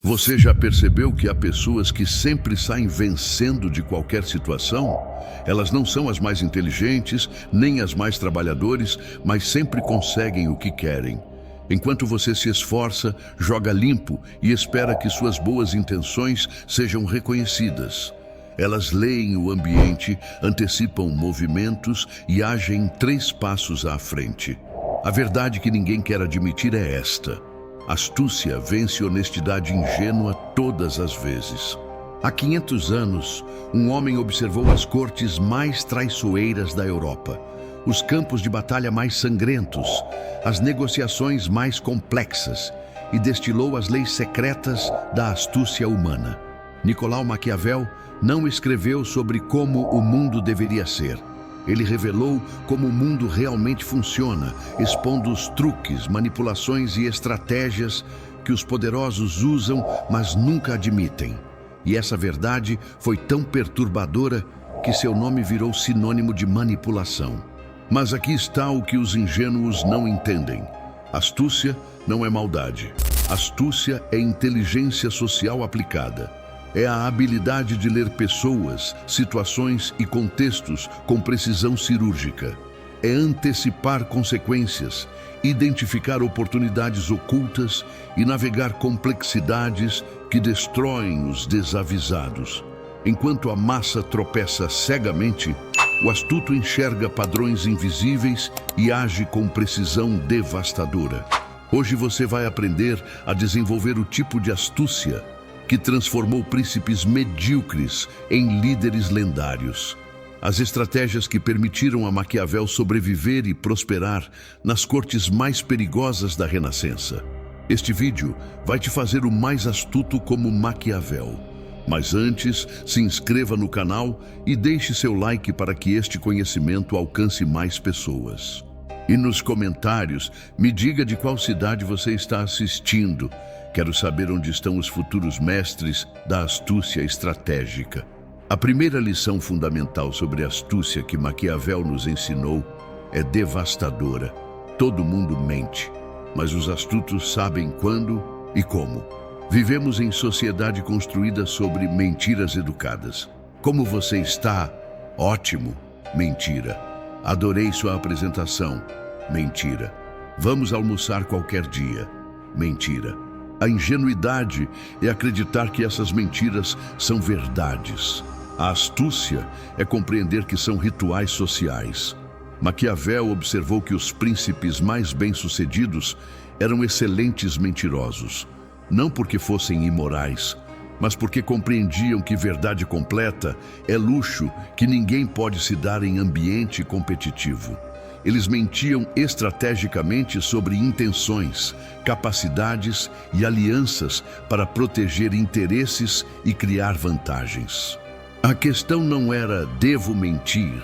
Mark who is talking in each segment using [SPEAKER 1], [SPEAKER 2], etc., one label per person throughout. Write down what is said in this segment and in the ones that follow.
[SPEAKER 1] Você já percebeu que há pessoas que sempre saem vencendo de qualquer situação? Elas não são as mais inteligentes, nem as mais trabalhadoras, mas sempre conseguem o que querem. Enquanto você se esforça, joga limpo e espera que suas boas intenções sejam reconhecidas. Elas leem o ambiente, antecipam movimentos e agem 3 passos à frente. A verdade que ninguém quer admitir é esta: astúcia vence honestidade ingênua todas as vezes. Há 500 anos, um homem observou as cortes mais traiçoeiras da Europa, os campos de batalha mais sangrentos, as negociações mais complexas e destilou as leis secretas da astúcia humana. Nicolau Maquiavel não escreveu sobre como o mundo deveria ser. Ele revelou como o mundo realmente funciona, expondo os truques, manipulações e estratégias que os poderosos usam, mas nunca admitem. E essa verdade foi tão perturbadora que seu nome virou sinônimo de manipulação. Mas aqui está o que os ingênuos não entendem. Astúcia não é maldade. Astúcia é inteligência social aplicada. É a habilidade de ler pessoas, situações e contextos com precisão cirúrgica. É antecipar consequências, identificar oportunidades ocultas e navegar complexidades que destroem os desavisados. Enquanto a massa tropeça cegamente, o astuto enxerga padrões invisíveis e age com precisão devastadora. Hoje você vai aprender a desenvolver o tipo de astúcia que transformou príncipes medíocres em líderes lendários. As estratégias que permitiram a Maquiavel sobreviver e prosperar nas cortes mais perigosas da Renascença. Este vídeo vai te fazer o mais astuto como Maquiavel. Mas antes, se inscreva no canal e deixe seu like para que este conhecimento alcance mais pessoas. E nos comentários, me diga de qual cidade você está assistindo. Quero saber onde estão os futuros mestres da astúcia estratégica. A primeira lição fundamental sobre astúcia que Maquiavel nos ensinou é devastadora. Todo mundo mente, mas os astutos sabem quando e como. Vivemos em sociedade construída sobre mentiras educadas. Como você está? Ótimo. Mentira. Adorei sua apresentação. Mentira. Vamos almoçar qualquer dia. Mentira. A ingenuidade é acreditar que essas mentiras são verdades. A astúcia é compreender que são rituais sociais. Maquiavel observou que os príncipes mais bem-sucedidos eram excelentes mentirosos. Não porque fossem imorais, mas porque compreendiam que verdade completa é luxo que ninguém pode se dar em ambiente competitivo. Eles mentiam estrategicamente sobre intenções, capacidades e alianças para proteger interesses e criar vantagens. A questão não era devo mentir,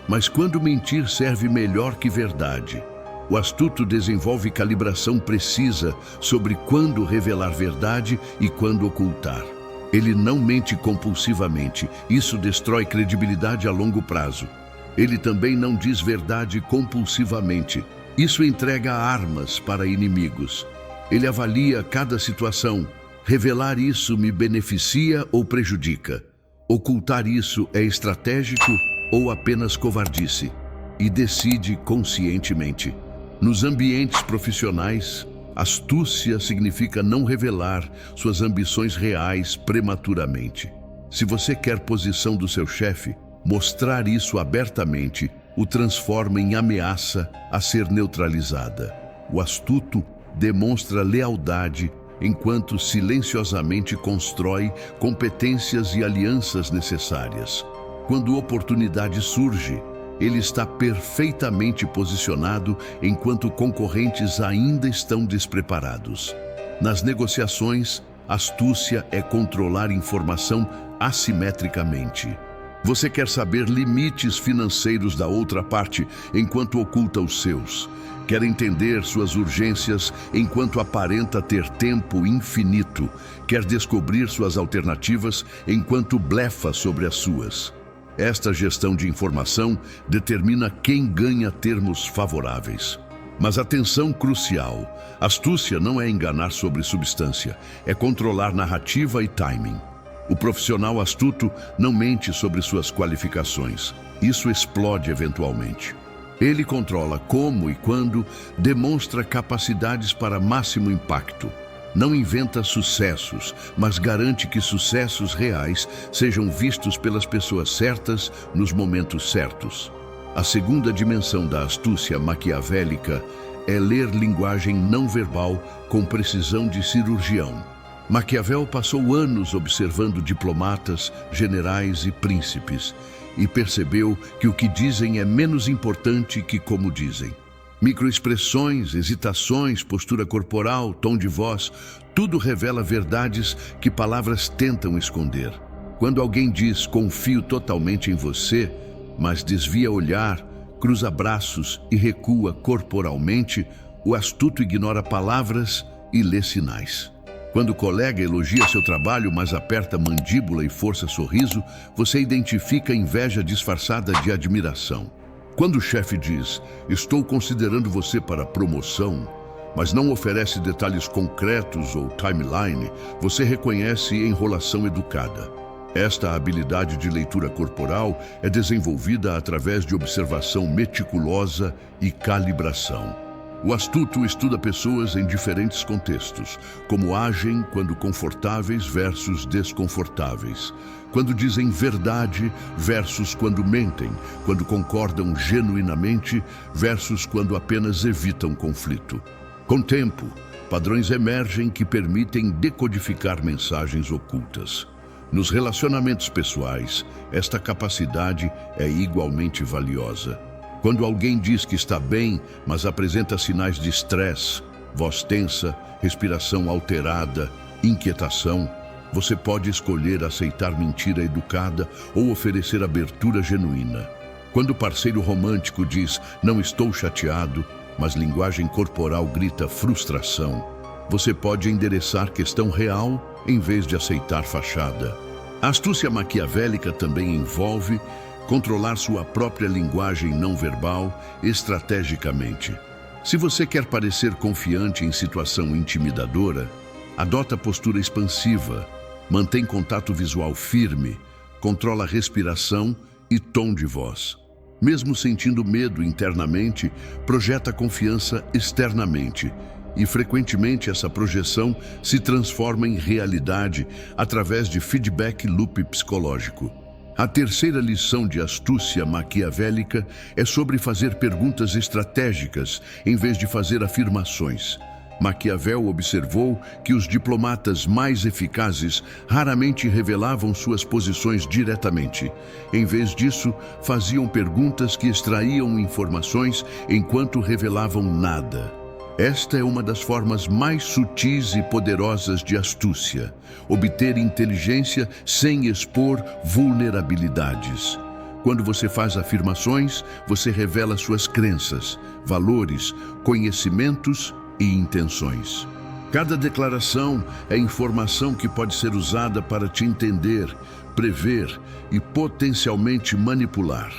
[SPEAKER 1] mas quando mentir serve melhor que verdade. O astuto desenvolve calibração precisa sobre quando revelar verdade e quando ocultar. Ele não mente compulsivamente, isso destrói credibilidade a longo prazo. Ele também não diz verdade compulsivamente, isso entrega armas para inimigos. Ele avalia cada situação, revelar isso me beneficia ou prejudica. Ocultar isso é estratégico ou apenas covardice, e decide conscientemente. Nos ambientes profissionais, astúcia significa não revelar suas ambições reais prematuramente. Se você quer posição do seu chefe, mostrar isso abertamente o transforma em ameaça a ser neutralizada. O astuto demonstra lealdade enquanto silenciosamente constrói competências e alianças necessárias. Quando oportunidade surge, ele está perfeitamente posicionado enquanto concorrentes ainda estão despreparados. Nas negociações, astúcia é controlar informação assimetricamente. Você quer saber limites financeiros da outra parte enquanto oculta os seus. Quer entender suas urgências enquanto aparenta ter tempo infinito. Quer descobrir suas alternativas enquanto blefa sobre as suas. Esta gestão de informação determina quem ganha termos favoráveis. Mas atenção crucial, astúcia não é enganar sobre substância, é controlar narrativa e timing. O profissional astuto não mente sobre suas qualificações. Isso explode eventualmente. Ele controla como e quando, demonstra capacidades para máximo impacto. Não inventa sucessos, mas garante que sucessos reais sejam vistos pelas pessoas certas nos momentos certos. A segunda dimensão da astúcia maquiavélica é ler linguagem não verbal com precisão de cirurgião. Maquiavel passou anos observando diplomatas, generais e príncipes e percebeu que o que dizem é menos importante que como dizem. Microexpressões, hesitações, postura corporal, tom de voz, tudo revela verdades que palavras tentam esconder. Quando alguém diz confio totalmente em você, mas desvia olhar, cruza braços e recua corporalmente, o astuto ignora palavras e lê sinais. Quando o colega elogia seu trabalho, mas aperta mandíbula e força sorriso, você identifica inveja disfarçada de admiração. Quando o chefe diz, estou considerando você para promoção, mas não oferece detalhes concretos ou timeline, você reconhece enrolação educada. Esta habilidade de leitura corporal é desenvolvida através de observação meticulosa e calibração. O astuto estuda pessoas em diferentes contextos, como agem quando confortáveis versus desconfortáveis, quando dizem verdade versus quando mentem, quando concordam genuinamente versus quando apenas evitam conflito. Com o tempo, padrões emergem que permitem decodificar mensagens ocultas. Nos relacionamentos pessoais, esta capacidade é igualmente valiosa. Quando alguém diz que está bem, mas apresenta sinais de estresse, voz tensa, respiração alterada, inquietação, você pode escolher aceitar mentira educada ou oferecer abertura genuína. Quando o parceiro romântico diz, não estou chateado, mas linguagem corporal grita frustração, você pode endereçar questão real em vez de aceitar fachada. A astúcia maquiavélica também envolve controlar sua própria linguagem não verbal estrategicamente. Se você quer parecer confiante em situação intimidadora, adota postura expansiva, mantém contato visual firme, controla a respiração e tom de voz. Mesmo sentindo medo internamente, projeta confiança externamente e frequentemente essa projeção se transforma em realidade através de feedback loop psicológico. A terceira lição de astúcia maquiavélica é sobre fazer perguntas estratégicas em vez de fazer afirmações. Maquiavel observou que os diplomatas mais eficazes raramente revelavam suas posições diretamente. Em vez disso, faziam perguntas que extraíam informações enquanto revelavam nada. Esta é uma das formas mais sutis e poderosas de astúcia, obter inteligência sem expor vulnerabilidades. Quando você faz afirmações, você revela suas crenças, valores, conhecimentos e intenções. Cada declaração é informação que pode ser usada para te entender, prever e potencialmente manipular.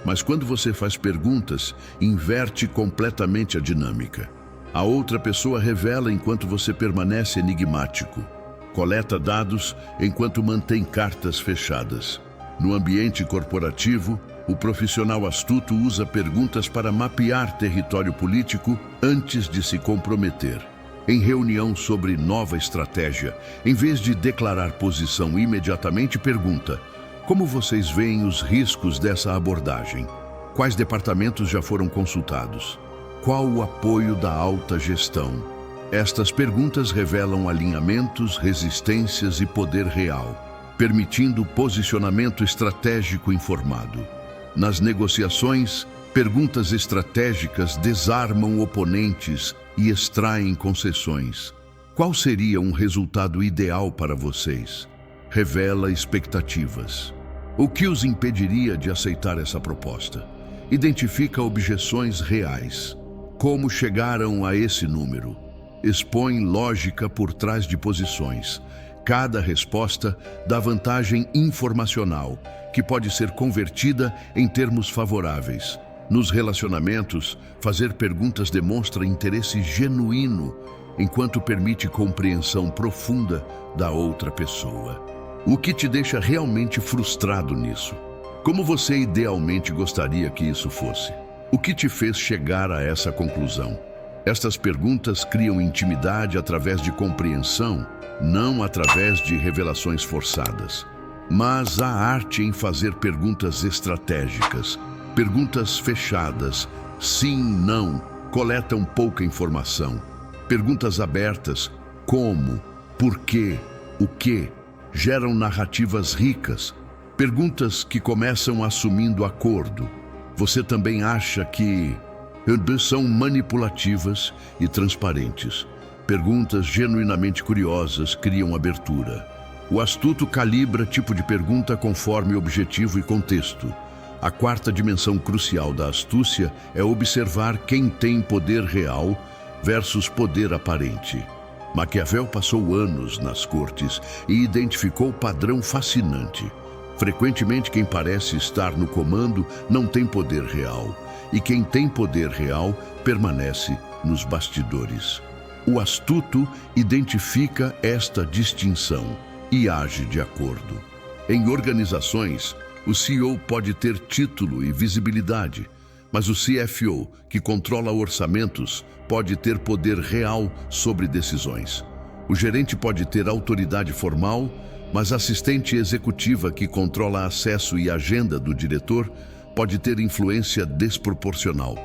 [SPEAKER 1] Mas quando você faz perguntas, inverte completamente a dinâmica. A outra pessoa revela enquanto você permanece enigmático. Coleta dados enquanto mantém cartas fechadas. No ambiente corporativo, o profissional astuto usa perguntas para mapear território político antes de se comprometer. Em reunião sobre nova estratégia, em vez de declarar posição imediatamente, pergunta: como vocês veem os riscos dessa abordagem? Quais departamentos já foram consultados? Qual o apoio da alta gestão? Estas perguntas revelam alinhamentos, resistências e poder real, permitindo posicionamento estratégico informado. Nas negociações, perguntas estratégicas desarmam oponentes e extraem concessões. Qual seria um resultado ideal para vocês? Revela expectativas. O que os impediria de aceitar essa proposta? Identifica objeções reais. Como chegaram a esse número? Expõe lógica por trás de posições. Cada resposta dá vantagem informacional, que pode ser convertida em termos favoráveis. Nos relacionamentos, fazer perguntas demonstra interesse genuíno, enquanto permite compreensão profunda da outra pessoa. O que te deixa realmente frustrado nisso? Como você idealmente gostaria que isso fosse? O que te fez chegar a essa conclusão? Estas perguntas criam intimidade através de compreensão, não através de revelações forçadas. Mas há arte em fazer perguntas estratégicas, perguntas fechadas, sim, não, coletam pouca informação. Perguntas abertas, como, por quê, o que, geram narrativas ricas. Perguntas que começam assumindo acordo. Você também acha que são manipulativas e transparentes. Perguntas genuinamente curiosas criam abertura. O astuto calibra tipo de pergunta conforme objetivo e contexto. A quarta dimensão crucial da astúcia é observar quem tem poder real versus poder aparente. Maquiavel passou anos nas cortes e identificou padrão fascinante. Frequentemente, quem parece estar no comando não tem poder real, e quem tem poder real permanece nos bastidores. O astuto identifica esta distinção e age de acordo. Em organizações, o CEO pode ter título e visibilidade, mas o CFO, que controla orçamentos, pode ter poder real sobre decisões. O gerente pode ter autoridade formal, mas a assistente executiva, que controla acesso e agenda do diretor, pode ter influência desproporcional.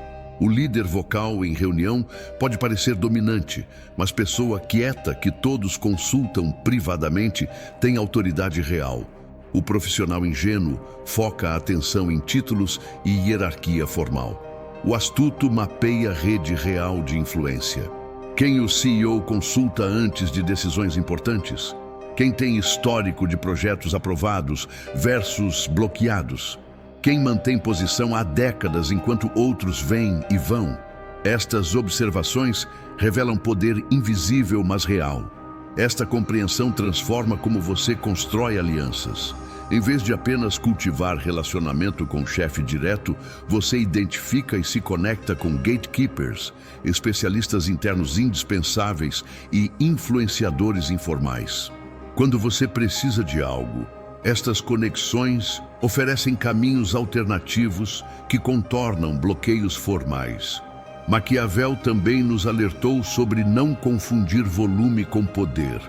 [SPEAKER 1] O líder vocal em reunião pode parecer dominante, mas pessoa quieta que todos consultam privadamente tem autoridade real. O profissional ingênuo foca a atenção em títulos e hierarquia formal. O astuto mapeia a rede real de influência. Quem o CEO consulta antes de decisões importantes? Quem tem histórico de projetos aprovados versus bloqueados? Quem mantém posição há décadas enquanto outros vêm e vão? Estas observações revelam poder invisível, mas real. Esta compreensão transforma como você constrói alianças. Em vez de apenas cultivar relacionamento com o chefe direto, você identifica e se conecta com gatekeepers, especialistas internos indispensáveis e influenciadores informais. Quando você precisa de algo, estas conexões oferecem caminhos alternativos que contornam bloqueios formais. Maquiavel também nos alertou sobre não confundir volume com poder.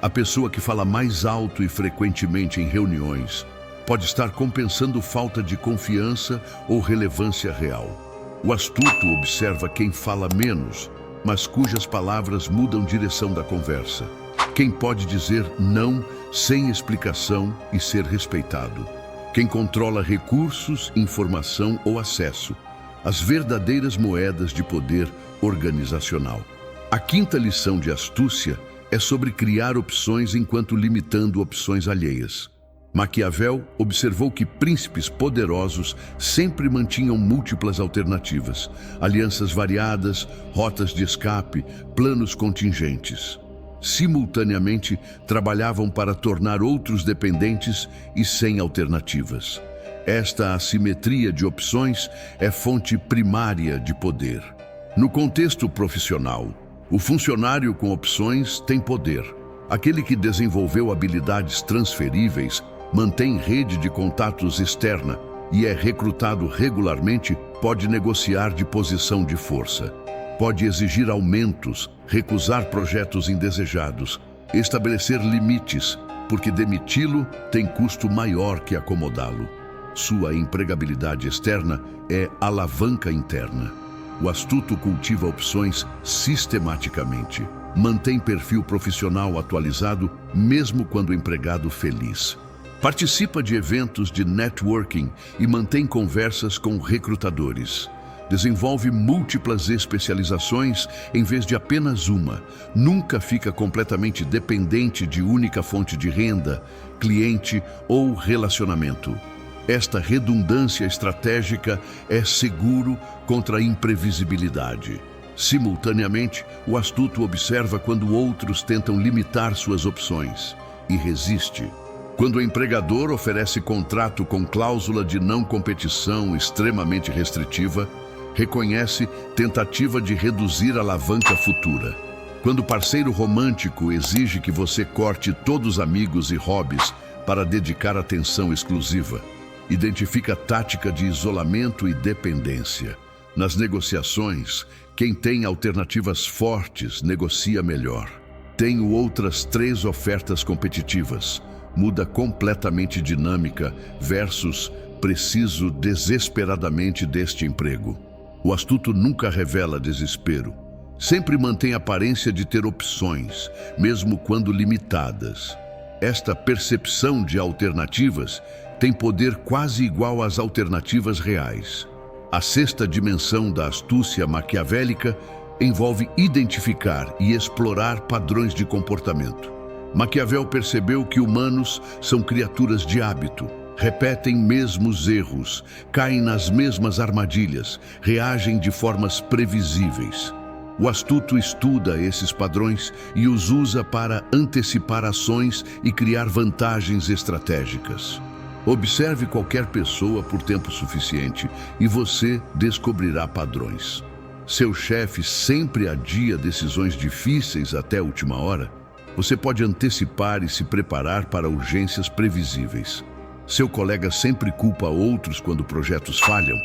[SPEAKER 1] A pessoa que fala mais alto e frequentemente em reuniões pode estar compensando falta de confiança ou relevância real. O astuto observa quem fala menos, mas cujas palavras mudam direção da conversa. Quem pode dizer não sem explicação e ser respeitado. Quem controla recursos, informação ou acesso. As verdadeiras moedas de poder organizacional. A quinta lição de astúcia é sobre criar opções enquanto limitando opções alheias. Maquiavel observou que príncipes poderosos sempre mantinham múltiplas alternativas, alianças variadas, rotas de escape, planos contingentes. Simultaneamente, trabalhavam para tornar outros dependentes e sem alternativas. Esta assimetria de opções é fonte primária de poder. No contexto profissional, o funcionário com opções tem poder. Aquele que desenvolveu habilidades transferíveis, mantém rede de contatos externa e é recrutado regularmente, pode negociar de posição de força. Pode exigir aumentos, recusar projetos indesejados, estabelecer limites, porque demiti-lo tem custo maior que acomodá-lo. Sua empregabilidade externa é alavanca interna. O astuto cultiva opções sistematicamente. Mantém perfil profissional atualizado, mesmo quando empregado feliz. Participa de eventos de networking e mantém conversas com recrutadores. Desenvolve múltiplas especializações em vez de apenas uma. Nunca fica completamente dependente de única fonte de renda, cliente ou relacionamento. Esta redundância estratégica é seguro contra a imprevisibilidade. Simultaneamente, o astuto observa quando outros tentam limitar suas opções e resiste. Quando o empregador oferece contrato com cláusula de não competição extremamente restritiva, reconhece tentativa de reduzir a alavanca futura. Quando o parceiro romântico exige que você corte todos os amigos e hobbies para dedicar atenção exclusiva, identifica tática de isolamento e dependência. Nas negociações, quem tem alternativas fortes negocia melhor. Tenho outras 3 ofertas competitivas. Muda completamente dinâmica versus preciso desesperadamente deste emprego. O astuto nunca revela desespero. Sempre mantém a aparência de ter opções, mesmo quando limitadas. Esta percepção de alternativas tem poder quase igual às alternativas reais. A 6ª dimensão da astúcia maquiavélica envolve identificar e explorar padrões de comportamento. Maquiavel percebeu que humanos são criaturas de hábito, repetem mesmos erros, caem nas mesmas armadilhas, reagem de formas previsíveis. O astuto estuda esses padrões e os usa para antecipar ações e criar vantagens estratégicas. Observe qualquer pessoa por tempo suficiente e você descobrirá padrões. Seu chefe sempre adia decisões difíceis até a última hora. Você pode antecipar e se preparar para urgências previsíveis. Seu colega sempre culpa outros quando projetos falham.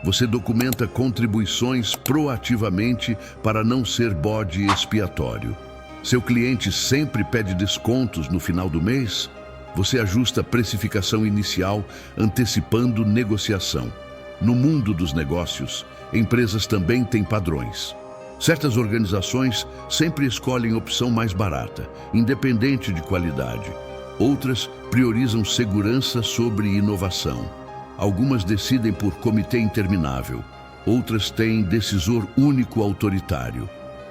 [SPEAKER 1] Você documenta contribuições proativamente para não ser bode expiatório. Seu cliente sempre pede descontos no final do mês. Você ajusta a precificação inicial, antecipando negociação. No mundo dos negócios, empresas também têm padrões. Certas organizações sempre escolhem a opção mais barata, independente de qualidade. Outras priorizam segurança sobre inovação. Algumas decidem por comitê interminável. Outras têm decisor único autoritário.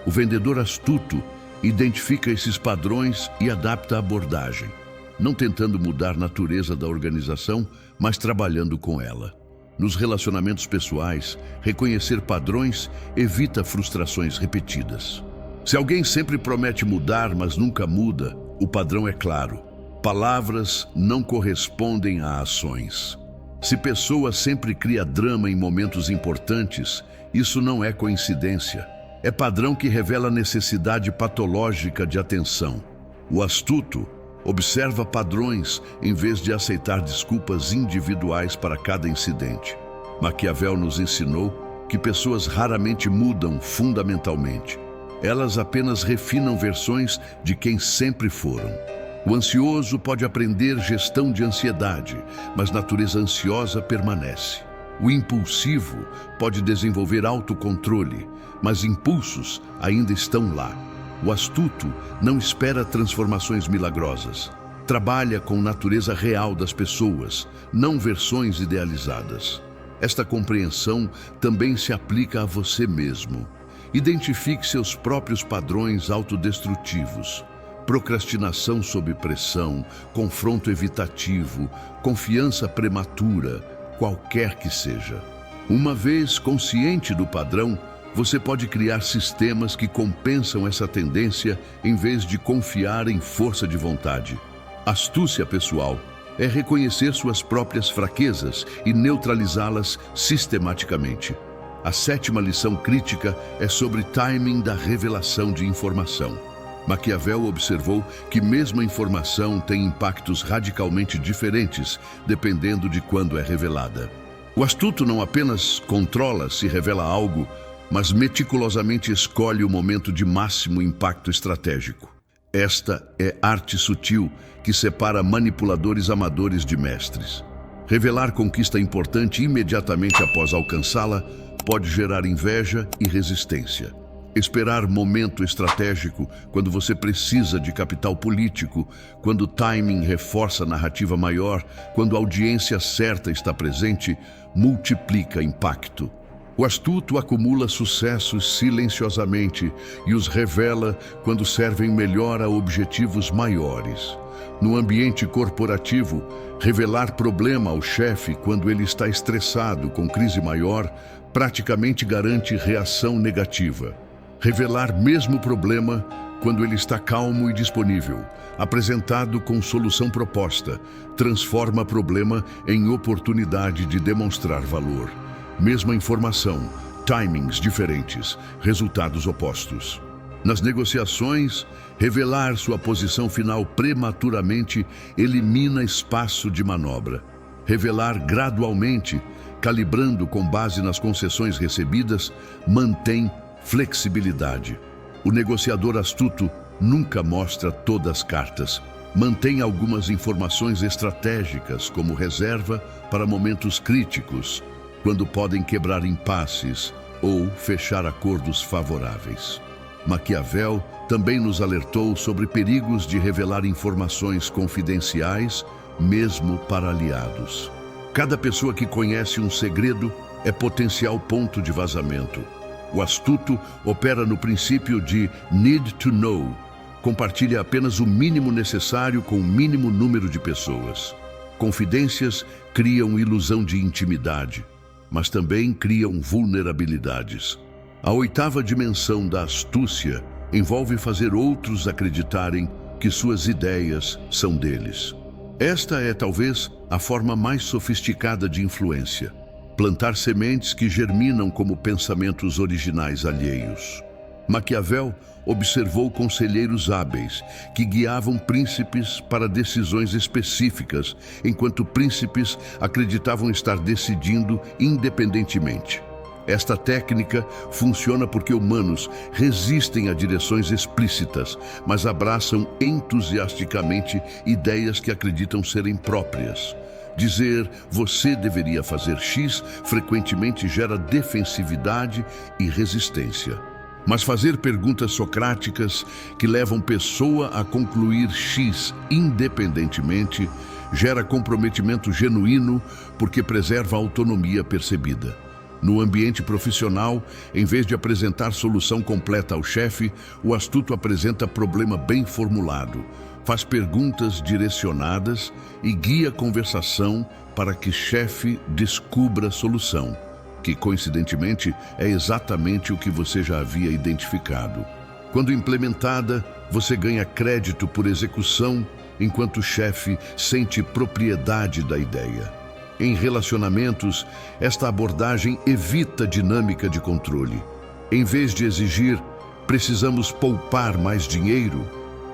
[SPEAKER 1] O vendedor astuto identifica esses padrões e adapta a abordagem, não tentando mudar a natureza da organização, mas trabalhando com ela. Nos relacionamentos pessoais, reconhecer padrões evita frustrações repetidas. Se alguém sempre promete mudar, mas nunca muda, o padrão é claro. Palavras não correspondem a ações. Se pessoa sempre cria drama em momentos importantes, isso não é coincidência. É padrão que revela necessidade patológica de atenção. O astuto observa padrões em vez de aceitar desculpas individuais para cada incidente. Maquiavel nos ensinou que pessoas raramente mudam fundamentalmente. Elas apenas refinam versões de quem sempre foram. O ansioso pode aprender gestão de ansiedade, mas natureza ansiosa permanece. O impulsivo pode desenvolver autocontrole, mas impulsos ainda estão lá. O astuto não espera transformações milagrosas. Trabalha com a natureza real das pessoas, não versões idealizadas. Esta compreensão também se aplica a você mesmo. Identifique seus próprios padrões autodestrutivos. Procrastinação sob pressão, confronto evitativo, confiança prematura, qualquer que seja. Uma vez consciente do padrão, você pode criar sistemas que compensam essa tendência em vez de confiar em força de vontade. Astúcia pessoal é reconhecer suas próprias fraquezas e neutralizá-las sistematicamente. A 7ª lição crítica é sobre timing da revelação de informação. Maquiavel observou que mesmo a informação tem impactos radicalmente diferentes, dependendo de quando é revelada. O astuto não apenas controla se revela algo, mas meticulosamente escolhe o momento de máximo impacto estratégico. Esta é arte sutil que separa manipuladores amadores de mestres. Revelar conquista importante imediatamente após alcançá-la pode gerar inveja e resistência. Esperar momento estratégico quando você precisa de capital político, quando o timing reforça a narrativa maior, quando a audiência certa está presente, multiplica impacto. O astuto acumula sucessos silenciosamente e os revela quando servem melhor a objetivos maiores. No ambiente corporativo, revelar problema ao chefe quando ele está estressado com crise maior praticamente garante reação negativa. Revelar mesmo problema Quando ele está calmo e disponível, apresentado com solução proposta, transforma problema em oportunidade de demonstrar valor. Mesma informação, timings diferentes, resultados opostos. Nas negociações, revelar sua posição final prematuramente elimina espaço de manobra. Revelar gradualmente, calibrando com base nas concessões recebidas, mantém flexibilidade. O negociador astuto nunca mostra todas as cartas. Mantém algumas informações estratégicas como reserva para momentos críticos, quando podem quebrar impasses ou fechar acordos favoráveis. Maquiavel também nos alertou sobre perigos de revelar informações confidenciais, mesmo para aliados. Cada pessoa que conhece um segredo é potencial ponto de vazamento. O astuto opera no princípio de need to know. Compartilha apenas o mínimo necessário com o mínimo número de pessoas. Confidências criam ilusão de intimidade, mas também criam vulnerabilidades. A oitava dimensão da astúcia envolve fazer outros acreditarem que suas ideias são deles. Esta é talvez a forma mais sofisticada de influência. Plantar sementes que germinam como pensamentos originais alheios. Maquiavel observou conselheiros hábeis que guiavam príncipes para decisões específicas, enquanto príncipes acreditavam estar decidindo independentemente. Esta técnica funciona porque humanos resistem a direções explícitas, mas abraçam entusiasticamente ideias que acreditam serem próprias. Dizer "você deveria fazer X" frequentemente gera defensividade e resistência. Mas fazer perguntas socráticas que levam pessoa a concluir X independentemente gera comprometimento genuíno porque preserva a autonomia percebida. No ambiente profissional, em vez de apresentar solução completa ao chefe, o astuto apresenta problema bem formulado, faz perguntas direcionadas e guia a conversação para que chefe descubra a solução, que coincidentemente é exatamente o que você já havia identificado. Quando implementada, você ganha crédito por execução, enquanto o chefe sente propriedade da ideia. Em relacionamentos, esta abordagem evita a dinâmica de controle. Em vez de exigir, precisamos poupar mais dinheiro,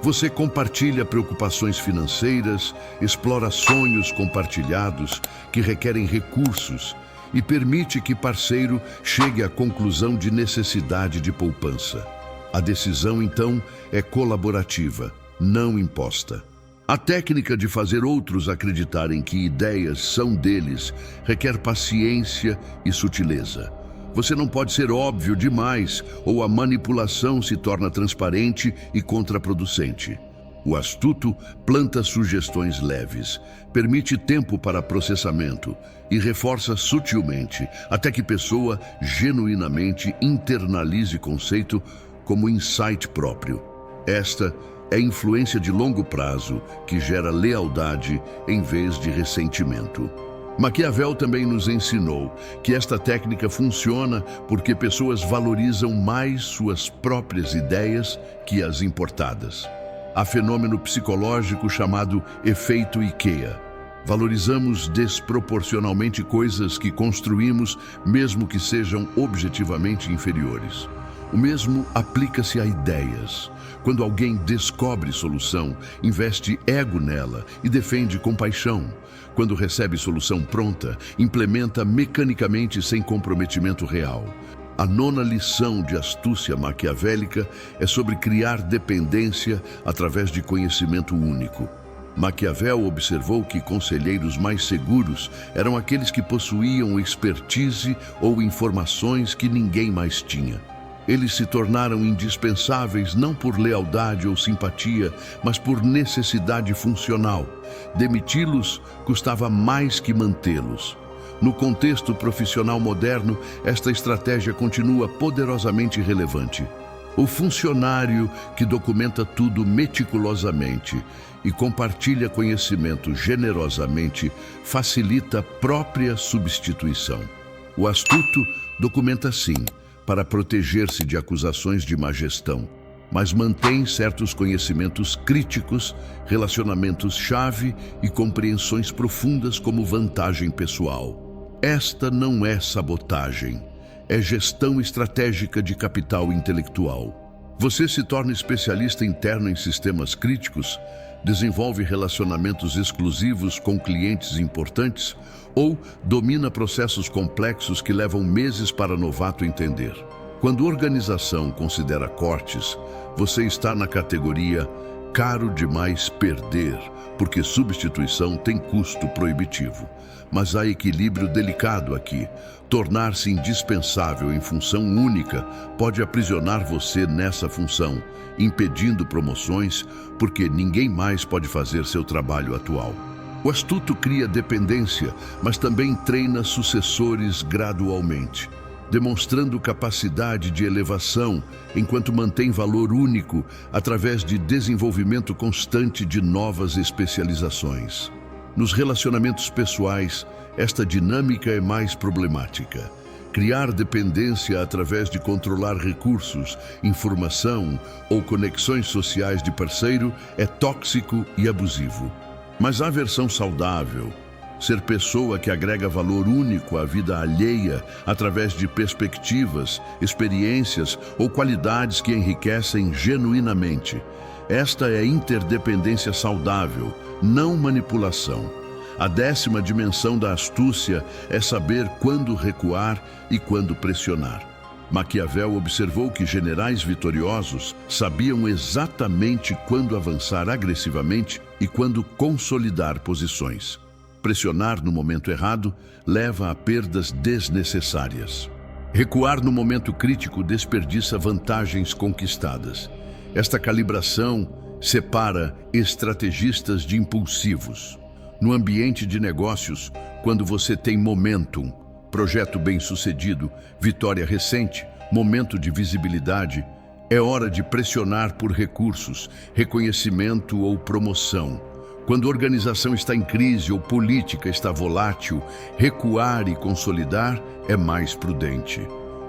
[SPEAKER 1] você compartilha preocupações financeiras, explora sonhos compartilhados que requerem recursos e permite que parceiro chegue à conclusão de necessidade de poupança. A decisão, então, é colaborativa, não imposta. A técnica de fazer outros acreditarem que ideias são deles requer paciência e sutileza. Você não pode ser óbvio demais ou a manipulação se torna transparente e contraproducente. O astuto planta sugestões leves, permite tempo para processamento e reforça sutilmente até que pessoa genuinamente internalize conceito como insight próprio. Esta é influência de longo prazo que gera lealdade em vez de ressentimento. Maquiavel também nos ensinou que esta técnica funciona porque pessoas valorizam mais suas próprias ideias que as importadas. Há fenômeno psicológico chamado efeito IKEA. Valorizamos desproporcionalmente coisas que construímos, mesmo que sejam objetivamente inferiores. O mesmo aplica-se a ideias. Quando alguém descobre solução, investe ego nela e defende com paixão. Quando recebe solução pronta, implementa mecanicamente sem comprometimento real. A nona lição de astúcia maquiavélica é sobre criar dependência através de conhecimento único. Maquiavel observou que conselheiros mais seguros eram aqueles que possuíam expertise ou informações que ninguém mais tinha. Eles se tornaram indispensáveis não por lealdade ou simpatia, mas por necessidade funcional. Demiti-los custava mais que mantê-los. No contexto profissional moderno, esta estratégia continua poderosamente relevante. O funcionário que documenta tudo meticulosamente e compartilha conhecimento generosamente facilita a própria substituição. O astuto documenta sim, para proteger-se de acusações de má gestão. mas mantém certos conhecimentos críticos, relacionamentos-chave e compreensões profundas como vantagem pessoal. Esta não é sabotagem, é gestão estratégica de capital intelectual. Você se torna especialista interno em sistemas críticos, desenvolve relacionamentos exclusivos com clientes importantes ou domina processos complexos que levam meses para novato entender. Quando a organização considera cortes, você está na categoria caro demais perder, porque substituição tem custo proibitivo. Mas há equilíbrio delicado aqui. Tornar-se indispensável em função única pode aprisionar você nessa função, impedindo promoções, porque ninguém mais pode fazer seu trabalho atual. O astuto cria dependência, mas também treina sucessores gradualmente, demonstrando capacidade de elevação, enquanto mantém valor único através de desenvolvimento constante de novas especializações. Nos relacionamentos pessoais, esta dinâmica é mais problemática. Criar dependência através de controlar recursos, informação ou conexões sociais de parceiro é tóxico e abusivo. Mas há versão saudável. Ser pessoa que agrega valor único à vida alheia através de perspectivas, experiências ou qualidades que enriquecem genuinamente. Esta é interdependência saudável, não manipulação. A 10ª dimensão da astúcia é saber quando recuar e quando pressionar. Maquiavel observou que generais vitoriosos sabiam exatamente quando avançar agressivamente e quando consolidar posições. Pressionar no momento errado leva a perdas desnecessárias. Recuar no momento crítico desperdiça vantagens conquistadas. Esta calibração separa estrategistas de impulsivos. No ambiente de negócios, quando você tem momentum, projeto bem-sucedido, vitória recente, momento de visibilidade, é hora de pressionar por recursos, reconhecimento ou promoção. Quando a organização está em crise ou política está volátil, recuar e consolidar é mais prudente.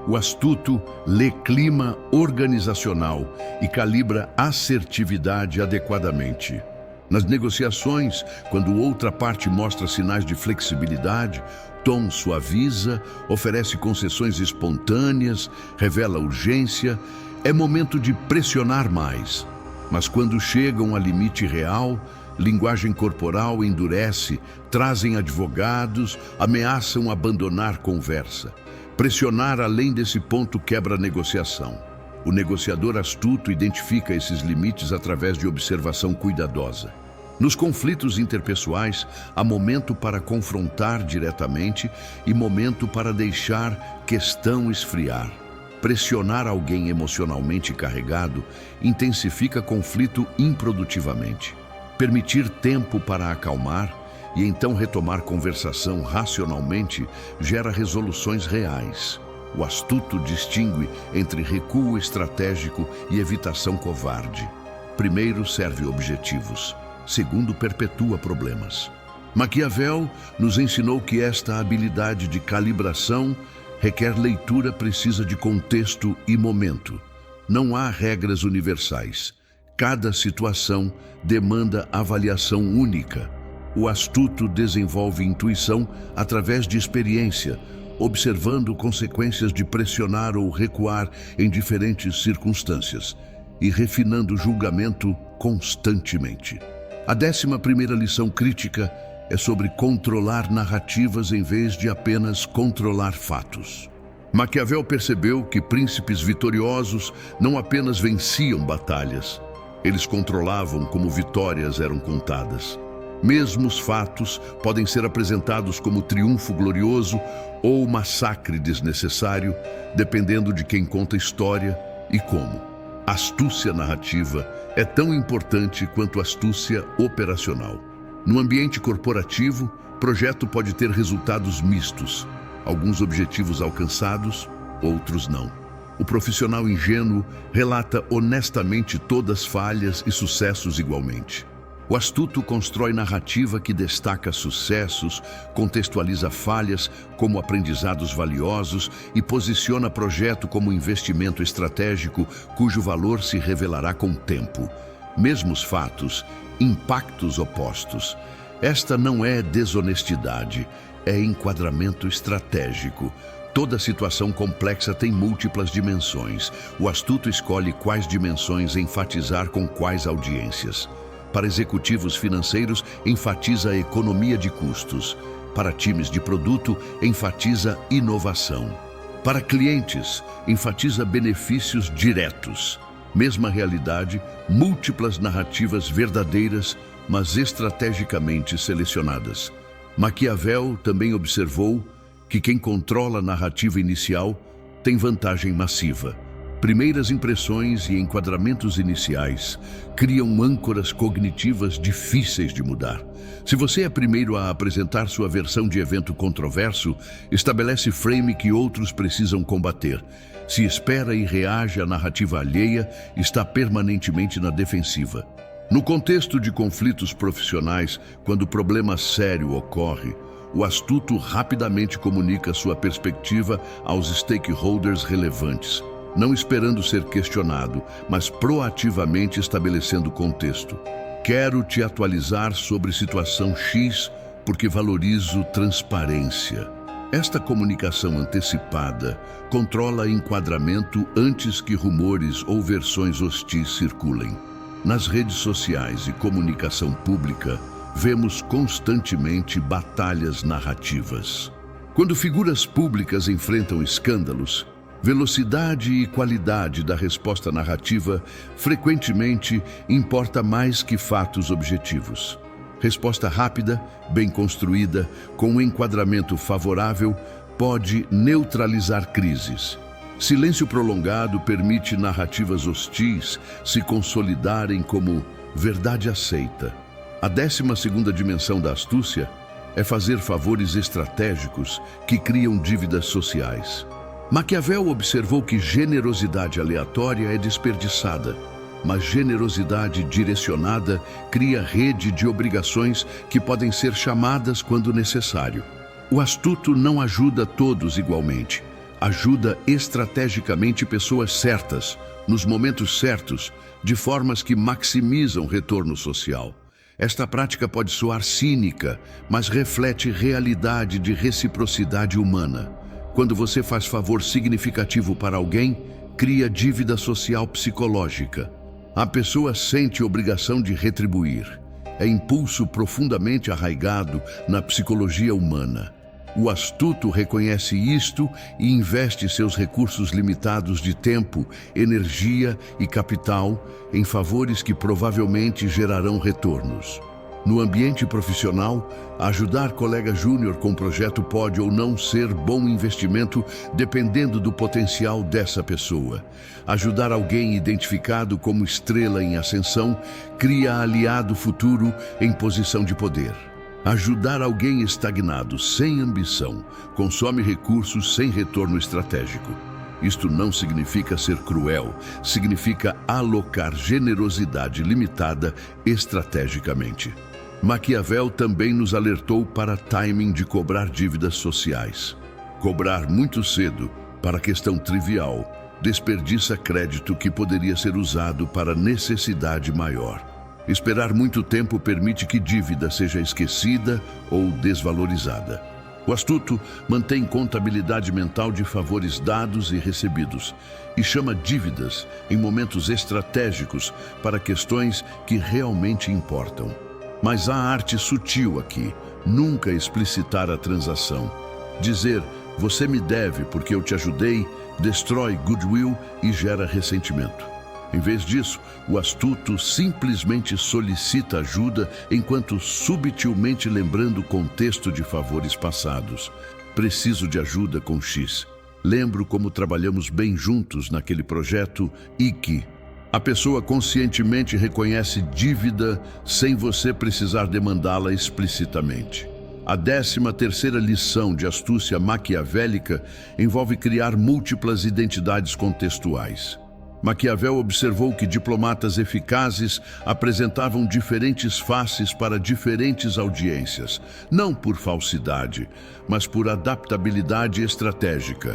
[SPEAKER 1] O astuto lê clima organizacional e calibra assertividade adequadamente. Nas negociações, quando outra parte mostra sinais de flexibilidade, tom suaviza, oferece concessões espontâneas, revela urgência, é momento de pressionar mais. Mas quando chegam a limite real, linguagem corporal endurece, trazem advogados, ameaçam abandonar conversa. Pressionar além desse ponto quebra a negociação. O negociador astuto identifica esses limites através de observação cuidadosa. Nos conflitos interpessoais, há momento para confrontar diretamente e momento para deixar questão esfriar. Pressionar alguém emocionalmente carregado intensifica conflito improdutivamente. Permitir tempo para acalmar e então retomar conversação racionalmente gera resoluções reais. O astuto distingue entre recuo estratégico e evitação covarde. Primeiro, serve objetivos. Segundo, perpetua problemas. Maquiavel nos ensinou que esta habilidade de calibração requer leitura precisa de contexto e momento. Não há regras universais. Cada situação demanda avaliação única. O astuto desenvolve intuição através de experiência, observando consequências de pressionar ou recuar em diferentes circunstâncias e refinando o julgamento constantemente. A 11ª lição crítica é sobre controlar narrativas em vez de apenas controlar fatos. Maquiavel percebeu que príncipes vitoriosos não apenas venciam batalhas, eles controlavam como vitórias eram contadas. Mesmo os fatos podem ser apresentados como triunfo glorioso ou massacre desnecessário, dependendo de quem conta a história e como. Astúcia narrativa é tão importante quanto astúcia operacional. No ambiente corporativo, o projeto pode ter resultados mistos, alguns objetivos alcançados, outros não. O profissional ingênuo relata honestamente todas falhas e sucessos igualmente. O astuto constrói narrativa que destaca sucessos, contextualiza falhas como aprendizados valiosos e posiciona projeto como investimento estratégico cujo valor se revelará com o tempo. Mesmos fatos, impactos opostos. Esta não é desonestidade, é enquadramento estratégico. Toda situação complexa tem múltiplas dimensões. O astuto escolhe quais dimensões enfatizar com quais audiências. Para executivos financeiros, enfatiza a economia de custos. Para times de produto, enfatiza inovação. Para clientes, enfatiza benefícios diretos. Mesma realidade, múltiplas narrativas verdadeiras, mas estrategicamente selecionadas. Maquiavel também observou que quem controla a narrativa inicial tem vantagem massiva. Primeiras impressões e enquadramentos iniciais criam âncoras cognitivas difíceis de mudar. Se você é primeiro a apresentar sua versão de evento controverso, estabelece frame que outros precisam combater. Se espera e reage à narrativa alheia, está permanentemente na defensiva. No contexto de conflitos profissionais, quando problema sério ocorre, o astuto rapidamente comunica sua perspectiva aos stakeholders relevantes, não esperando ser questionado, mas proativamente estabelecendo contexto. Quero te atualizar sobre situação X porque valorizo transparência. Esta comunicação antecipada controla enquadramento antes que rumores ou versões hostis circulem. Nas redes sociais e comunicação pública, vemos constantemente batalhas narrativas. Quando figuras públicas enfrentam escândalos, velocidade e qualidade da resposta narrativa frequentemente importa mais que fatos objetivos. Resposta rápida, bem construída, com um enquadramento favorável, pode neutralizar crises. Silêncio prolongado permite narrativas hostis se consolidarem como verdade aceita. A 12ª dimensão da astúcia é fazer favores estratégicos que criam dívidas sociais. Maquiavel observou que generosidade aleatória é desperdiçada, mas generosidade direcionada cria rede de obrigações que podem ser chamadas quando necessário. O astuto não ajuda todos igualmente, ajuda estrategicamente pessoas certas, nos momentos certos, de formas que maximizam retorno social. Esta prática pode soar cínica, mas reflete realidade de reciprocidade humana. Quando você faz favor significativo para alguém, cria dívida social psicológica. A pessoa sente obrigação de retribuir. É impulso profundamente arraigado na psicologia humana. O astuto reconhece isto e investe seus recursos limitados de tempo, energia e capital em favores que provavelmente gerarão retornos. No ambiente profissional, ajudar colega júnior com projeto pode ou não ser bom investimento dependendo do potencial dessa pessoa. Ajudar alguém identificado como estrela em ascensão cria aliado futuro em posição de poder. Ajudar alguém estagnado, sem ambição, consome recursos sem retorno estratégico. Isto não significa ser cruel, significa alocar generosidade limitada estrategicamente. Maquiavel também nos alertou para timing de cobrar dívidas sociais. Cobrar muito cedo, para questão trivial, desperdiça crédito que poderia ser usado para necessidade maior. Esperar muito tempo permite que dívida seja esquecida ou desvalorizada. O astuto mantém contabilidade mental de favores dados e recebidos e chama dívidas em momentos estratégicos para questões que realmente importam. Mas há arte sutil aqui, nunca explicitar a transação. Dizer, você me deve porque eu te ajudei, destrói goodwill e gera ressentimento. Em vez disso, o astuto simplesmente solicita ajuda enquanto subtilmente lembrando o contexto de favores passados. Preciso de ajuda com X. Lembro como trabalhamos bem juntos naquele projeto e que a pessoa conscientemente reconhece dívida sem você precisar demandá-la explicitamente. A 13ª lição de astúcia maquiavélica envolve criar múltiplas identidades contextuais. Maquiavel observou que diplomatas eficazes apresentavam diferentes faces para diferentes audiências, não por falsidade, mas por adaptabilidade estratégica.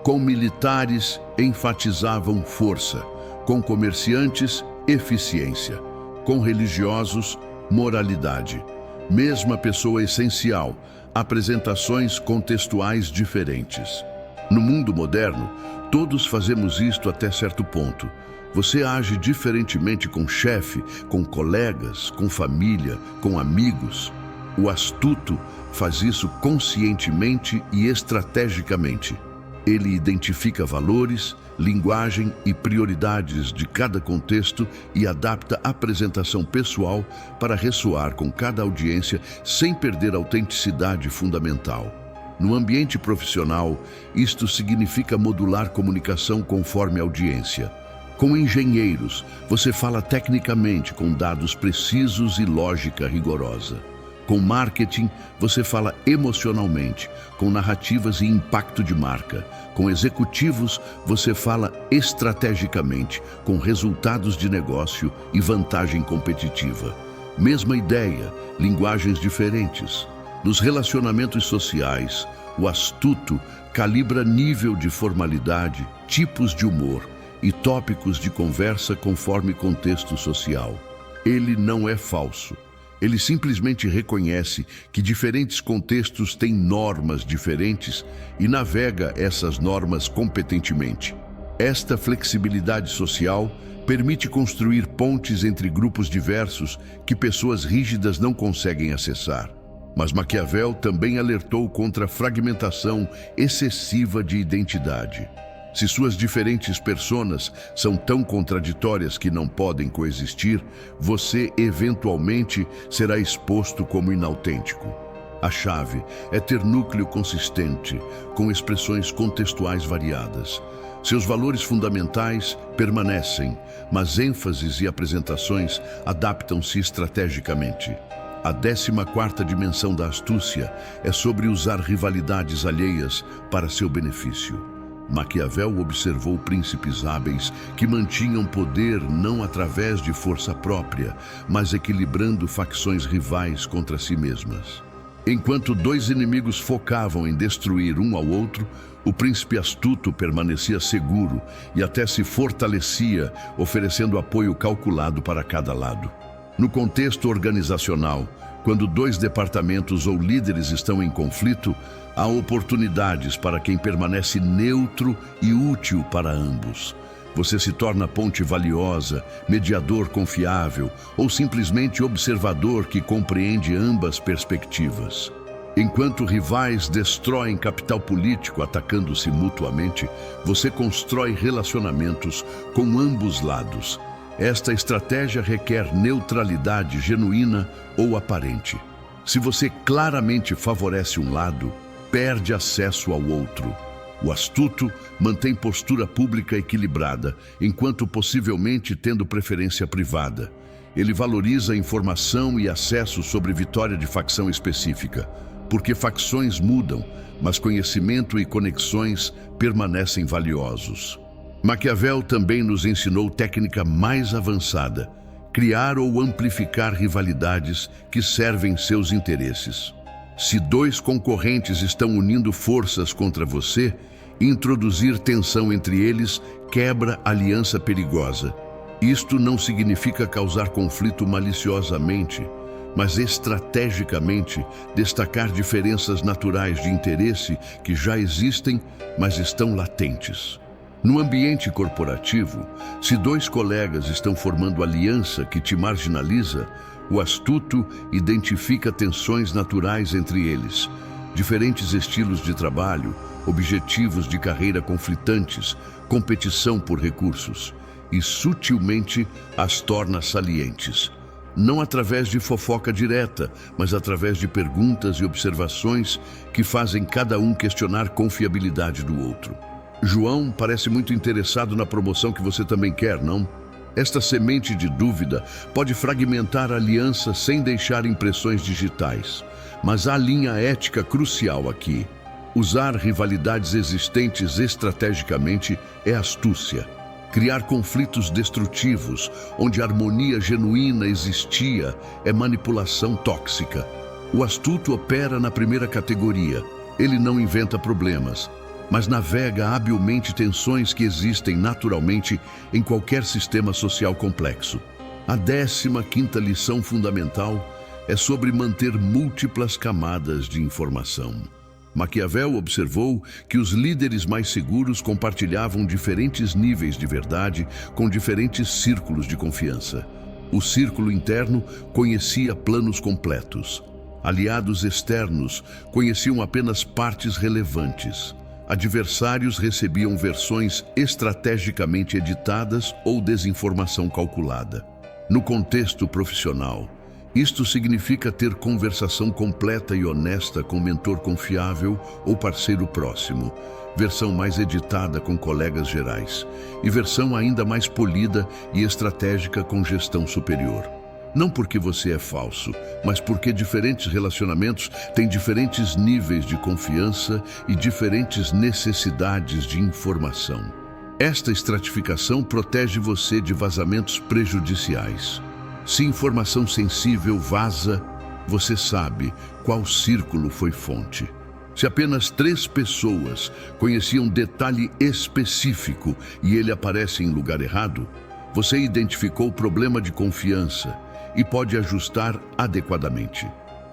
[SPEAKER 1] Com militares, enfatizavam força, com comerciantes, eficiência, com religiosos, moralidade. Mesma pessoa essencial, apresentações contextuais diferentes. No mundo moderno, todos fazemos isto até certo ponto. Você age diferentemente com chefe, com colegas, com família, com amigos. O astuto faz isso conscientemente e estrategicamente. Ele identifica valores, linguagem e prioridades de cada contexto e adapta a apresentação pessoal para ressoar com cada audiência sem perder a autenticidade fundamental. No ambiente profissional, isto significa modular comunicação conforme a audiência. Com engenheiros, você fala tecnicamente com dados precisos e lógica rigorosa. Com marketing, você fala emocionalmente, com narrativas e impacto de marca. Com executivos, você fala estrategicamente, com resultados de negócio e vantagem competitiva. Mesma ideia, linguagens diferentes. Nos relacionamentos sociais, o astuto calibra nível de formalidade, tipos de humor e tópicos de conversa conforme contexto social. Ele não é falso. Ele simplesmente reconhece que diferentes contextos têm normas diferentes e navega essas normas competentemente. Esta flexibilidade social permite construir pontes entre grupos diversos que pessoas rígidas não conseguem acessar. Mas Maquiavel também alertou contra a fragmentação excessiva de identidade. Se suas diferentes personas são tão contraditórias que não podem coexistir, você eventualmente será exposto como inautêntico. A chave é ter núcleo consistente, com expressões contextuais variadas. Seus valores fundamentais permanecem, mas ênfases e apresentações adaptam-se estrategicamente. A 14ª dimensão da astúcia é sobre usar rivalidades alheias para seu benefício. Maquiavel observou príncipes hábeis que mantinham poder não através de força própria, mas equilibrando facções rivais contra si mesmas. Enquanto dois inimigos focavam em destruir um ao outro, o príncipe astuto permanecia seguro e até se fortalecia, oferecendo apoio calculado para cada lado. No contexto organizacional, quando dois departamentos ou líderes estão em conflito, há oportunidades para quem permanece neutro e útil para ambos. Você se torna ponte valiosa, mediador confiável ou simplesmente observador que compreende ambas perspectivas. Enquanto rivais destroem capital político atacando-se mutuamente, você constrói relacionamentos com ambos lados. Esta estratégia requer neutralidade genuína ou aparente. Se você claramente favorece um lado, perde acesso ao outro. O astuto mantém postura pública equilibrada, enquanto possivelmente tendo preferência privada. Ele valoriza informação e acesso sobre vitória de facção específica, porque facções mudam, mas conhecimento e conexões permanecem valiosos. Maquiavel também nos ensinou técnica mais avançada: criar ou amplificar rivalidades que servem seus interesses. Se dois concorrentes estão unindo forças contra você, introduzir tensão entre eles quebra aliança perigosa. Isto não significa causar conflito maliciosamente, mas estrategicamente destacar diferenças naturais de interesse que já existem, mas estão latentes. No ambiente corporativo, se dois colegas estão formando aliança que te marginaliza, o astuto identifica tensões naturais entre eles, diferentes estilos de trabalho, objetivos de carreira conflitantes, competição por recursos, e sutilmente as torna salientes. Não através de fofoca direta, mas através de perguntas e observações que fazem cada um questionar a confiabilidade do outro. João parece muito interessado na promoção que você também quer, não? Esta semente de dúvida pode fragmentar a aliança sem deixar impressões digitais. Mas há linha ética crucial aqui. Usar rivalidades existentes estrategicamente é astúcia. Criar conflitos destrutivos, onde harmonia genuína existia, é manipulação tóxica. O astuto opera na primeira categoria. Ele não inventa problemas, mas navega habilmente tensões que existem naturalmente em qualquer sistema social complexo. A 15ª lição fundamental é sobre manter múltiplas camadas de informação. Maquiavel observou que os líderes mais seguros compartilhavam diferentes níveis de verdade com diferentes círculos de confiança. O círculo interno conhecia planos completos. Aliados externos conheciam apenas partes relevantes. Adversários recebiam versões estrategicamente editadas ou desinformação calculada. No contexto profissional, isto significa ter conversação completa e honesta com mentor confiável ou parceiro próximo, versão mais editada com colegas gerais, e versão ainda mais polida e estratégica com gestão superior. Não porque você é falso, mas porque diferentes relacionamentos têm diferentes níveis de confiança e diferentes necessidades de informação. Esta estratificação protege você de vazamentos prejudiciais. Se informação sensível vaza, você sabe qual círculo foi fonte. Se apenas 3 pessoas conheciam detalhe específico e ele aparece em lugar errado, você identificou o problema de confiança e pode ajustar adequadamente.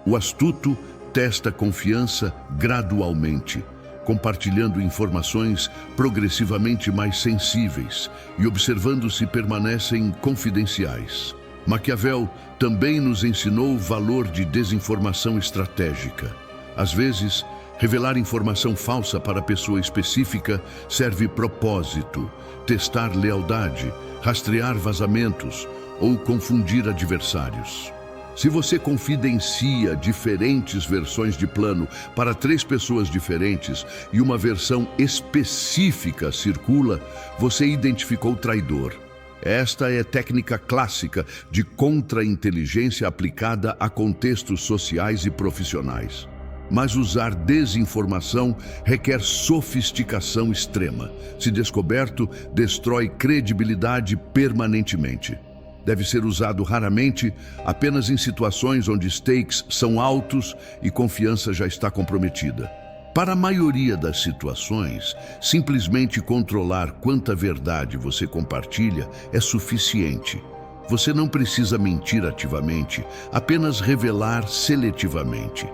[SPEAKER 1] O astuto testa a confiança gradualmente, compartilhando informações progressivamente mais sensíveis e observando se permanecem confidenciais. Maquiavel também nos ensinou o valor de desinformação estratégica. Às vezes, revelar informação falsa para pessoa específica serve propósito, testar lealdade, rastrear vazamentos ou confundir adversários. Se você confidencia diferentes versões de plano para 3 pessoas diferentes e uma versão específica circula, você identificou o traidor. Esta é a técnica clássica de contra-inteligência aplicada a contextos sociais e profissionais. Mas usar desinformação requer sofisticação extrema. Se descoberto, destrói credibilidade permanentemente. Deve ser usado raramente, apenas em situações onde stakes são altos e confiança já está comprometida. Para a maioria das situações, simplesmente controlar quanta verdade você compartilha é suficiente. Você não precisa mentir ativamente, apenas revelar seletivamente.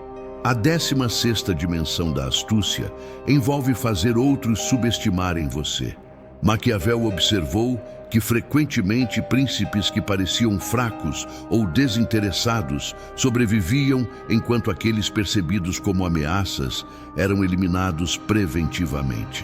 [SPEAKER 1] A 16ª dimensão da astúcia envolve fazer outros subestimarem você. Maquiavel observou que frequentemente príncipes que pareciam fracos ou desinteressados sobreviviam enquanto aqueles percebidos como ameaças eram eliminados preventivamente.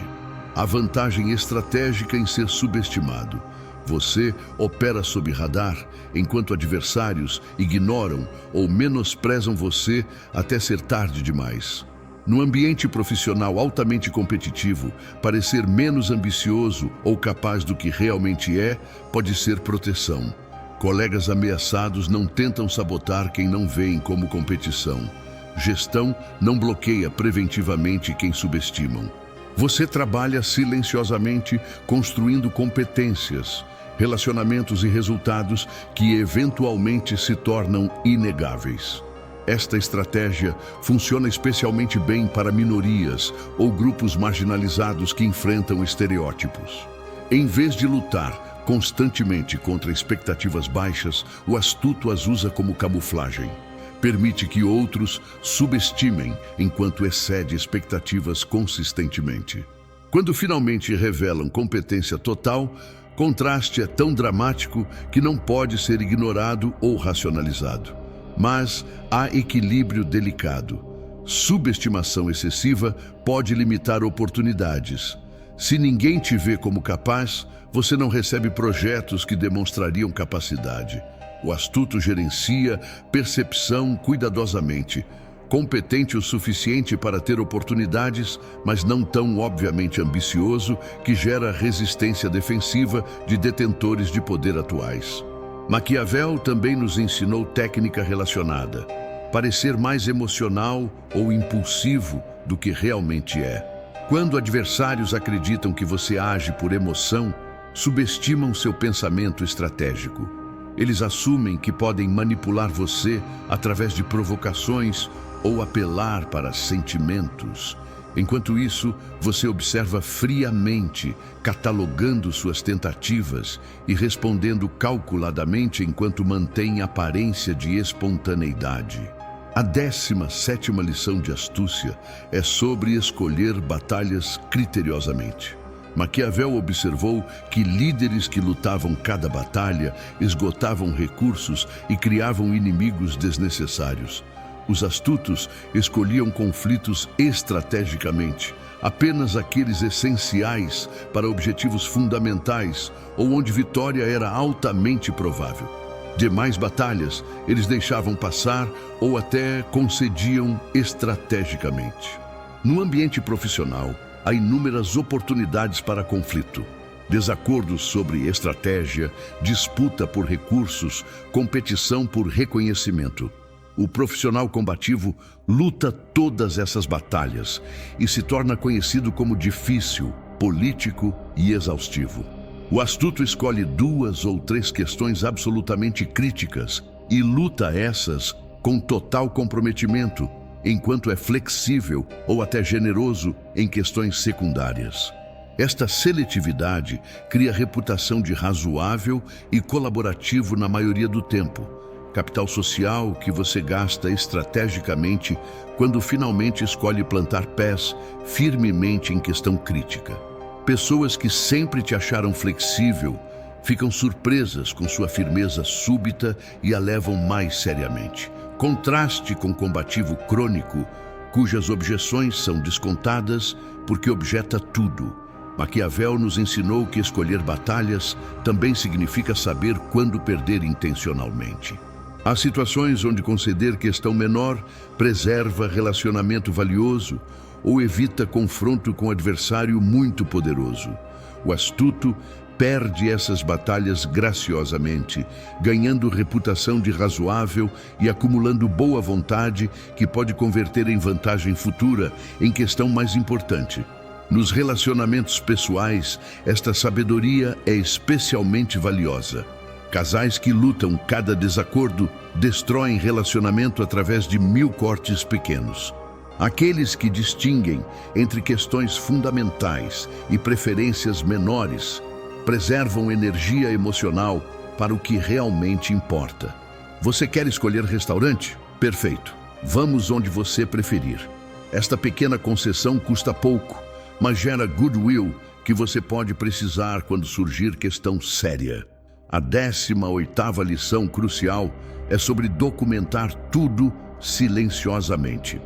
[SPEAKER 1] A vantagem estratégica em ser subestimado. Você opera sob radar, enquanto adversários ignoram ou menosprezam você até ser tarde demais. No ambiente profissional altamente competitivo, parecer menos ambicioso ou capaz do que realmente é pode ser proteção. Colegas ameaçados não tentam sabotar quem não veem como competição. Gestão não bloqueia preventivamente quem subestimam. Você trabalha silenciosamente construindo competências, relacionamentos e resultados que eventualmente se tornam inegáveis. Esta estratégia funciona especialmente bem para minorias ou grupos marginalizados que enfrentam estereótipos. Em vez de lutar constantemente contra expectativas baixas, o astuto as usa como camuflagem. Permite que outros subestimem enquanto excede expectativas consistentemente. Quando finalmente revelam competência total, contraste é tão dramático que não pode ser ignorado ou racionalizado. Mas há equilíbrio delicado. Subestimação excessiva pode limitar oportunidades. Se ninguém te vê como capaz, você não recebe projetos que demonstrariam capacidade. O astuto gerencia percepção cuidadosamente, competente o suficiente para ter oportunidades, mas não tão obviamente ambicioso que gera resistência defensiva de detentores de poder atuais. Maquiavel também nos ensinou técnica relacionada: parecer mais emocional ou impulsivo do que realmente é. Quando adversários acreditam que você age por emoção, subestimam seu pensamento estratégico. Eles assumem que podem manipular você através de provocações ou apelar para sentimentos. Enquanto isso, você observa friamente, catalogando suas tentativas e respondendo calculadamente enquanto mantém aparência de espontaneidade. A 17ª lição de astúcia é sobre escolher batalhas criteriosamente. Maquiavel observou que líderes que lutavam cada batalha esgotavam recursos e criavam inimigos desnecessários. Os astutos escolhiam conflitos estrategicamente, apenas aqueles essenciais para objetivos fundamentais ou onde vitória era altamente provável. Demais batalhas eles deixavam passar ou até concediam estrategicamente. No ambiente profissional, há inúmeras oportunidades para conflito. Desacordos sobre estratégia, disputa por recursos, competição por reconhecimento. O profissional combativo luta todas essas batalhas e se torna conhecido como difícil, político e exaustivo. O astuto escolhe 2 ou 3 questões absolutamente críticas e luta essas com total comprometimento, enquanto é flexível ou até generoso em questões secundárias. Esta seletividade cria reputação de razoável e colaborativo na maioria do tempo. Capital social que você gasta estrategicamente quando finalmente escolhe plantar pés firmemente em questão crítica. Pessoas que sempre te acharam flexível ficam surpresas com sua firmeza súbita e a levam mais seriamente. Contraste com combativo crônico, cujas objeções são descontadas porque objeta tudo. Maquiavel nos ensinou que escolher batalhas também significa saber quando perder intencionalmente. Há situações onde conceder questão menor preserva relacionamento valioso ou evita confronto com adversário muito poderoso. O astuto perde essas batalhas graciosamente, ganhando reputação de razoável e acumulando boa vontade que pode converter em vantagem futura em questão mais importante. Nos relacionamentos pessoais, esta sabedoria é especialmente valiosa. Casais que lutam cada desacordo destroem relacionamento através de 1000 cortes pequenos. Aqueles que distinguem entre questões fundamentais e preferências menores preservam energia emocional para o que realmente importa. Você quer escolher restaurante? Perfeito. Vamos onde você preferir. Esta pequena concessão custa pouco, mas gera goodwill que você pode precisar quando surgir questão séria. A 18ª lição crucial é sobre documentar tudo silenciosamente.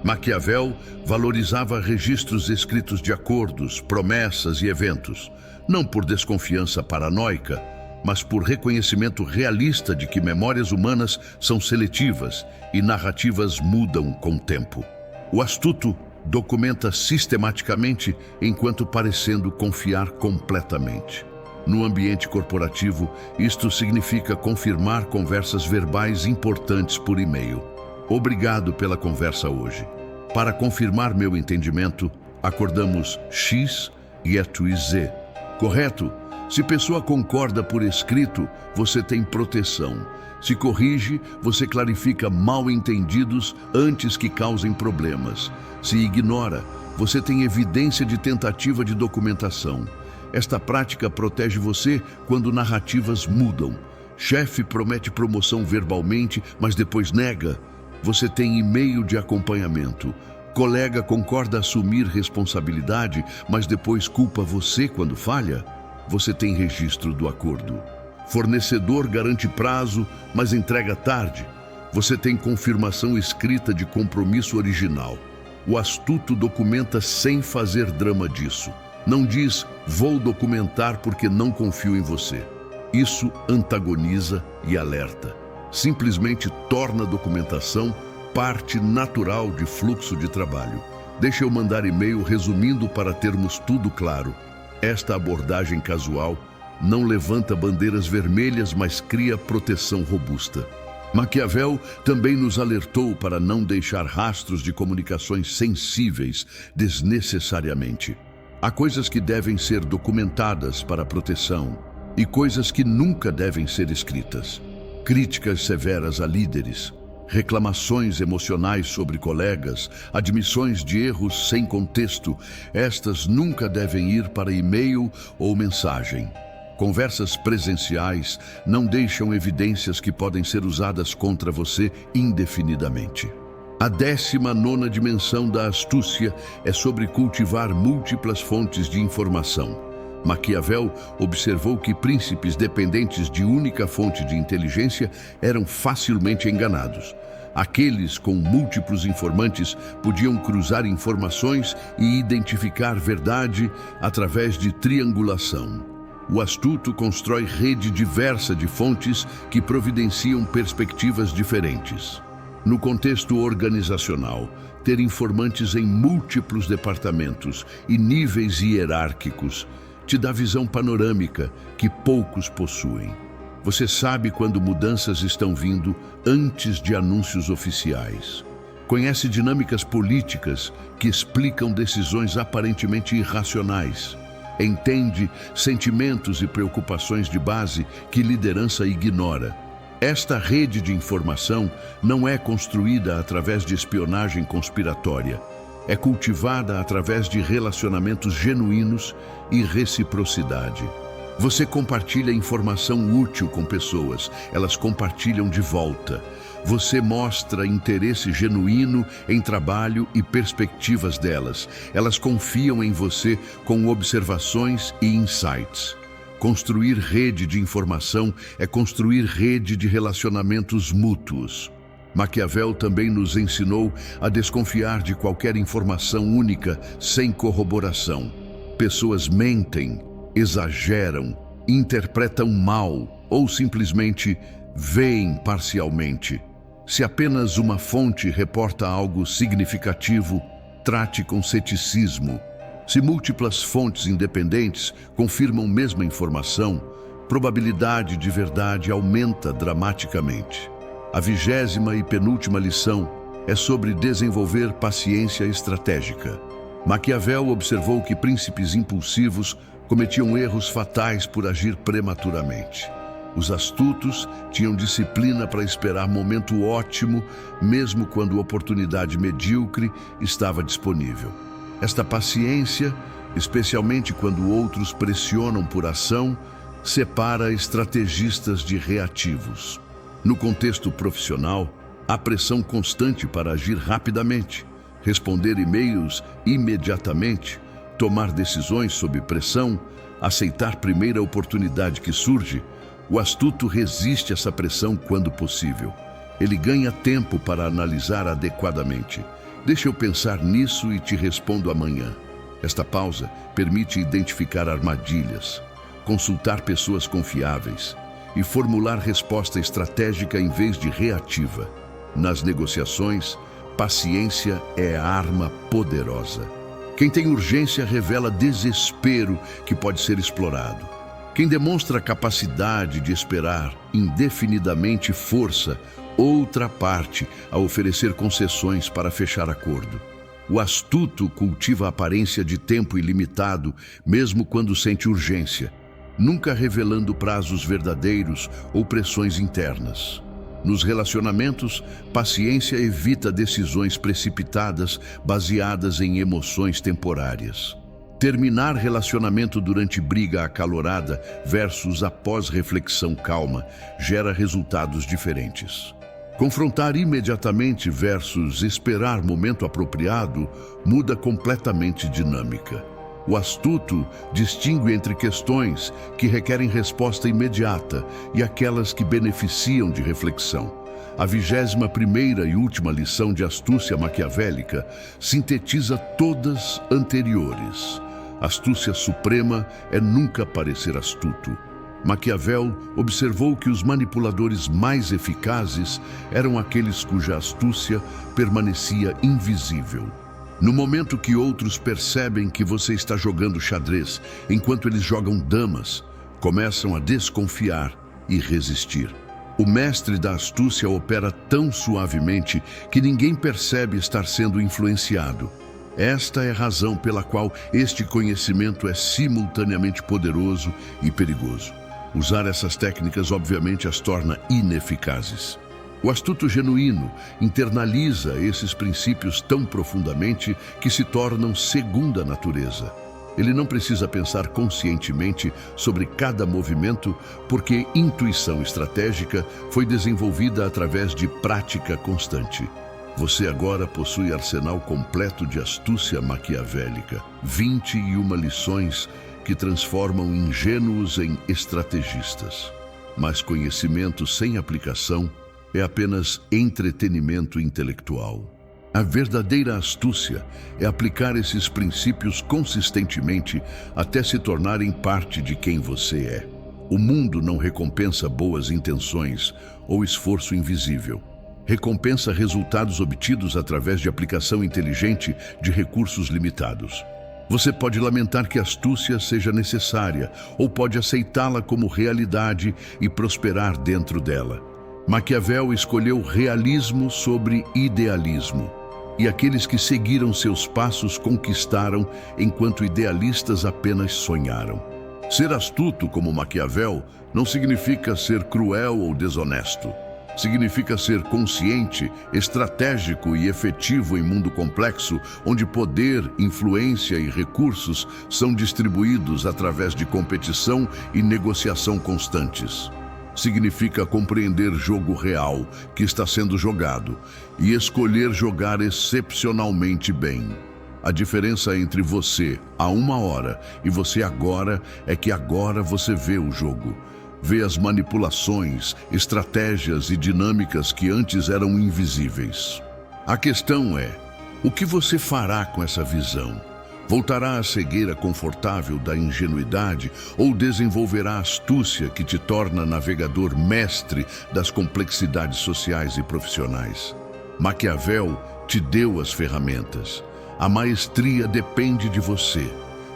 [SPEAKER 1] Maquiavel valorizava registros escritos de acordos, promessas e eventos, não por desconfiança paranoica, mas por reconhecimento realista de que memórias humanas são seletivas e narrativas mudam com o tempo. O astuto documenta sistematicamente enquanto parecendo confiar completamente. No ambiente corporativo, isto significa confirmar conversas verbais importantes por e-mail. Obrigado pela conversa hoje. Para confirmar meu entendimento, acordamos X e é Z. Correto? Se pessoa concorda por escrito, você tem proteção. Se corrige, você clarifica mal-entendidos antes que causem problemas. Se ignora, você tem evidência de tentativa de documentação. Esta prática protege você quando narrativas mudam. Chefe promete promoção verbalmente, mas depois nega. Você tem e-mail de acompanhamento. Colega concorda assumir responsabilidade, mas depois culpa você quando falha. Você tem registro do acordo. Fornecedor garante prazo, mas entrega tarde. Você tem confirmação escrita de compromisso original. O astuto documenta sem fazer drama disso. Não diz, vou documentar porque não confio em você. Isso antagoniza e alerta. Simplesmente torna a documentação parte natural de fluxo de trabalho. Deixa eu mandar e-mail resumindo para termos tudo claro. Esta abordagem casual não levanta bandeiras vermelhas, mas cria proteção robusta. Maquiavel também nos alertou para não deixar rastros de comunicações sensíveis desnecessariamente. Há coisas que devem ser documentadas para proteção e coisas que nunca devem ser escritas. Críticas severas a líderes, reclamações emocionais sobre colegas, admissões de erros sem contexto, estas nunca devem ir para e-mail ou mensagem. Conversas presenciais não deixam evidências que podem ser usadas contra você indefinidamente. A 19ª dimensão da astúcia é sobre cultivar múltiplas fontes de informação. Maquiavel observou que príncipes dependentes de única fonte de inteligência eram facilmente enganados. Aqueles com múltiplos informantes podiam cruzar informações e identificar verdade através de triangulação. O astuto constrói rede diversa de fontes que providenciam perspectivas diferentes. No contexto organizacional, ter informantes em múltiplos departamentos e níveis hierárquicos te dá visão panorâmica que poucos possuem. Você sabe quando mudanças estão vindo antes de anúncios oficiais. Conhece dinâmicas políticas que explicam decisões aparentemente irracionais. Entende sentimentos e preocupações de base que liderança ignora. Esta rede de informação não é construída através de espionagem conspiratória. É cultivada através de relacionamentos genuínos e reciprocidade. Você compartilha informação útil com pessoas, elas compartilham de volta. Você mostra interesse genuíno em trabalho e perspectivas delas. Elas confiam em você com observações e insights. Construir rede de informação é construir rede de relacionamentos mútuos. Maquiavel também nos ensinou a desconfiar de qualquer informação única sem corroboração. Pessoas mentem, exageram, interpretam mal ou simplesmente veem parcialmente. Se apenas uma fonte reporta algo significativo, trate com ceticismo. Se múltiplas fontes independentes confirmam a mesma informação, probabilidade de verdade aumenta dramaticamente. A 20ª e penúltima lição é sobre desenvolver paciência estratégica. Maquiavel observou que príncipes impulsivos cometiam erros fatais por agir prematuramente. Os astutos tinham disciplina para esperar momento ótimo, mesmo quando a oportunidade medíocre estava disponível. Esta paciência, especialmente quando outros pressionam por ação, separa estrategistas de reativos. No contexto profissional, há pressão constante para agir rapidamente, responder e-mails imediatamente, tomar decisões sob pressão, aceitar a primeira oportunidade que surge. O astuto resiste essa pressão quando possível. Ele ganha tempo para analisar adequadamente. Deixa eu pensar nisso e te respondo amanhã. Esta pausa permite identificar armadilhas, consultar pessoas confiáveis e formular resposta estratégica em vez de reativa. Nas negociações, paciência é a arma poderosa. Quem tem urgência revela desespero que pode ser explorado. Quem demonstra a capacidade de esperar indefinidamente força outra parte a oferecer concessões para fechar acordo. O astuto cultiva a aparência de tempo ilimitado, mesmo quando sente urgência, nunca revelando prazos verdadeiros ou pressões internas. Nos relacionamentos, paciência evita decisões precipitadas baseadas em emoções temporárias. Terminar relacionamento durante briga acalorada versus após reflexão calma gera resultados diferentes. Confrontar imediatamente versus esperar momento apropriado muda completamente dinâmica. O astuto distingue entre questões que requerem resposta imediata e aquelas que beneficiam de reflexão. A 21ª e última lição de astúcia maquiavélica sintetiza todas anteriores. Astúcia suprema é nunca parecer astuto. Maquiavel observou que os manipuladores mais eficazes eram aqueles cuja astúcia permanecia invisível. No momento que outros percebem que você está jogando xadrez enquanto eles jogam damas, começam a desconfiar e resistir. O mestre da astúcia opera tão suavemente que ninguém percebe estar sendo influenciado. Esta é a razão pela qual este conhecimento é simultaneamente poderoso e perigoso. Usar essas técnicas, obviamente, as torna ineficazes. O astuto genuíno internaliza esses princípios tão profundamente que se tornam segunda natureza. Ele não precisa pensar conscientemente sobre cada movimento, porque intuição estratégica foi desenvolvida através de prática constante. Você agora possui arsenal completo de astúcia maquiavélica, 21 lições que transformam ingênuos em estrategistas. Mas conhecimento sem aplicação é apenas entretenimento intelectual. A verdadeira astúcia é aplicar esses princípios consistentemente até se tornarem parte de quem você é. O mundo não recompensa boas intenções ou esforço invisível. Recompensa resultados obtidos através de aplicação inteligente de recursos limitados. Você pode lamentar que a astúcia seja necessária ou pode aceitá-la como realidade e prosperar dentro dela. Maquiavel escolheu realismo sobre idealismo. E aqueles que seguiram seus passos conquistaram, enquanto idealistas apenas sonharam. Ser astuto como Maquiavel não significa ser cruel ou desonesto. Significa ser consciente, estratégico e efetivo em mundo complexo, onde poder, influência e recursos são distribuídos através de competição e negociação constantes. Significa compreender jogo real que está sendo jogado e escolher jogar excepcionalmente bem. A diferença entre você há uma hora e você agora é que agora você vê o jogo. Vê as manipulações, estratégias e dinâmicas que antes eram invisíveis. A questão é, o que você fará com essa visão? Voltará à cegueira confortável da ingenuidade ou desenvolverá a astúcia que te torna navegador mestre das complexidades sociais e profissionais? Maquiavel te deu as ferramentas. A maestria depende de você.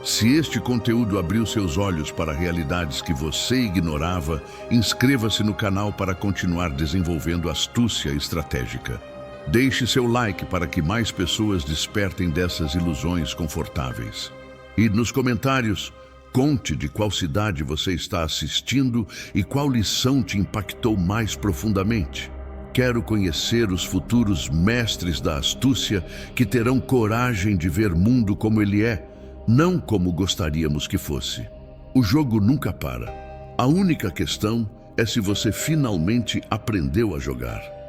[SPEAKER 1] Se este conteúdo abriu seus olhos para realidades que você ignorava, inscreva-se no canal para continuar desenvolvendo astúcia estratégica. Deixe seu like para que mais pessoas despertem dessas ilusões confortáveis. E nos comentários, conte de qual cidade você está assistindo e qual lição te impactou mais profundamente. Quero conhecer os futuros mestres da astúcia que terão coragem de ver o mundo como ele é, não como gostaríamos que fosse. O jogo nunca para. A única questão é se você finalmente aprendeu a jogar.